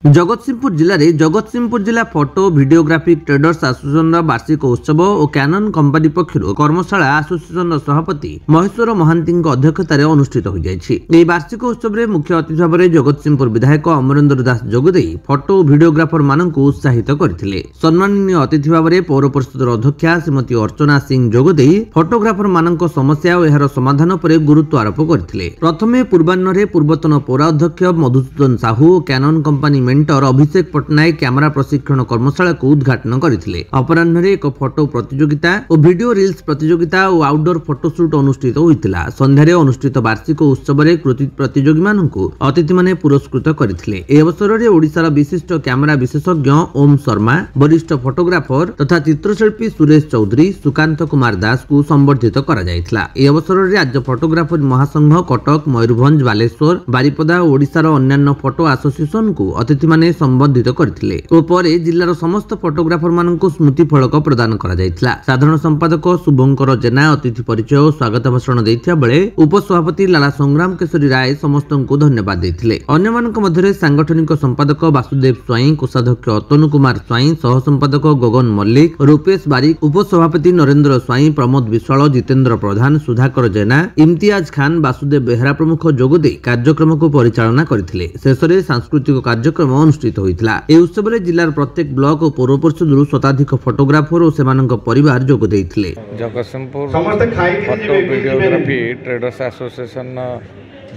जगतसिंहपुर जिला photo भिडियोग्राफिक traders association वार्षिक उत्सव और कैनन कंपनी पक्षर कर्मशाला एसोसिएशन सभापति महेश्वर महांती अध्यक्षतार अनुष्ठित हो जाएगी। वार्षिक उत्सव में मुख्य अतिथि भाव में जगतसिंहपुर विधायक अमरेंद्र दास जोगदे फोटो और भिडियोग्राफर मानक उत्साहित करते। सम्माननीय अतिथि भाव में पौर परिषद अध्यक्षा श्रीमती अर्चना सिंह जोगदे फोटोग्राफर मानक समस्या और यार समाधान पर गुरुत्व आरोप करते। प्रथमे पूर्वाह्न पूर्वतन पौर अध्यक्ष Madhusudan Sahu Canon company mentor Abhishek Pattnaik camera प्रशिक्षण कर्मशाला को उद्घाटन करथिले। अपराह्न एक फोटो प्रतियोगिता और वीडियो रील्स प्रतियोगिता और आउटडोर फोटोशूट अनुष्ठित होइतिला। संध्यारे अनुष्ठित वार्षिक उत्सव में कृति प्रतियोगी मानकु अतिथि माने पुरस्कृत करथिले। ए अवसर में ओडिशार विशिष्ट कैमेरा विशेषज्ञ ओम शर्मा, वरिष्ठ फोटोग्राफर तथा चित्रशिल्पी सुरेश चौधरी, सुकांत कुमार दास को संबर्धित करा जायतिला। ए अवसर में राज्य फोटोग्राफर महासंघ कटक, मयूरभंज, बालेश्वर, बारिपदा और ओडिशार अन्यान्य फोटो एसोसिएशन को अतिथि माने संबोधित करथिले और परे जिल्लार समस्त फोटोग्राफर माननको स्मृति फलक प्रदान करा जायतिला। साधारण संपादक शुभंकर जेना अतिथि परिचय और स्वागत भाषण दैथिया बेले उपसभापति लाला संग्राम केशरी राय समस्तଙ୍କୁ धन्यवाद दैथिले। अन्य मानक मध्यरे सांगठनिक संपादक वासुदेव स्वाई, कोषाध्यक्ष अतनु कुमार स्वाई, सह संपादक गगन मल्लिक, रूपेश बारिक, उपसभापति नरेंद्र स्वाई, प्रमोद विश्वाल, जितेंद्र प्रधान, सुधाकर जेना, इम्तियाज खान, वासुदेव बेहरा प्रमुख जोगदे कार्यक्रम को परिचालना करथिले। शेषरे सांस्कृतिक कार्यक्रम अनुष्ठित होइतिला। ए उत्सव में जिलार प्रत्येक ब्लॉक और पौर परिषद शताधिक फोटोग्राफर और सेमानक परिवार जोग देइथिले। Jagatsinghpur photo videography traders association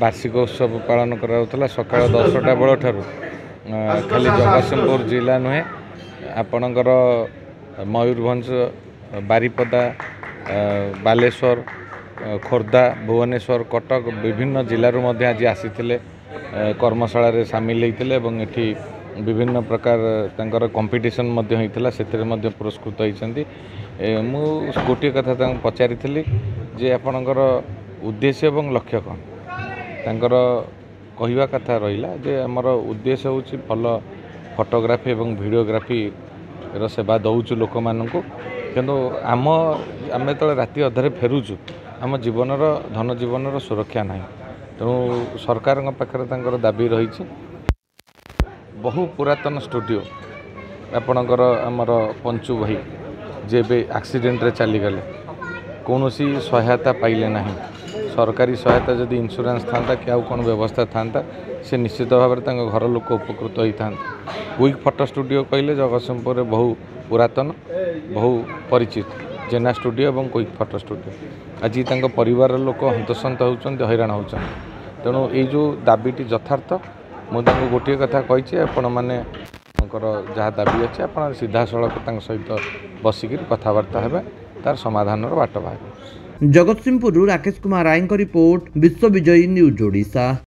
वार्षिक उत्सव पालन कराउतला। सकाळ 10टा बेल ठारू खाली जगतसिंहपुर जिला नुहे आपणकर मयूरभंज, बारिपदा, बालेश्वर, खोर्धा, भुवनेश्वर, कटक विभिन्न जिलूर आज आसी कर्मशाला रे सामिल होते और ये विभिन्न प्रकार तंकर कंपटीशन होता से पुरस्कृत होती। मु गोटे कथा पचारि जे आपणकर उद्देश्य और लक्ष्य कौन तंकर कहवा कथा रहा जे आमर उद्देश्य हूँ भल फोटोग्राफी और भिडियोग्राफी सेवा दौचु लोक मानक किंतु आम तो राति अधरे फेरुचु आम जीवनर धन जीवनर सुरक्षा ना तेणु सरकार पाखे दाबी रही बहु पुरातन स्टूडियो आपणकर आमर पंचु भाई जे एक्सीडेंट रे चलीगले कौन सहायता पाइले ना सरकारी सहायता जदि इंश्योरेंस था कि आउ कौन व्यवस्था था से निश्चित भाव में घर लोक उपकृत होता। क्विक फोटो स्टूडियो कहले जगतसिंहपुर बहु पुरातन बहु परिचित जेना स्टूडियो और क्विक फोटो स्टूडियो आज परिवार लोक हंतसंत होती हैरान होती। तेणु ये जो दाबीटी यथार्थ मुझे गोटे कथा कही आपण मैंने जहाँ दाबी अच्छे आप सीधा सड़क सहित बसिक कथबार्ता हे तार समाधान बाट बाहर। जगतसिंहपुर राकेश कुमार राय रिपोर्ट, विश्व विजयी न्यूज ओडिशा।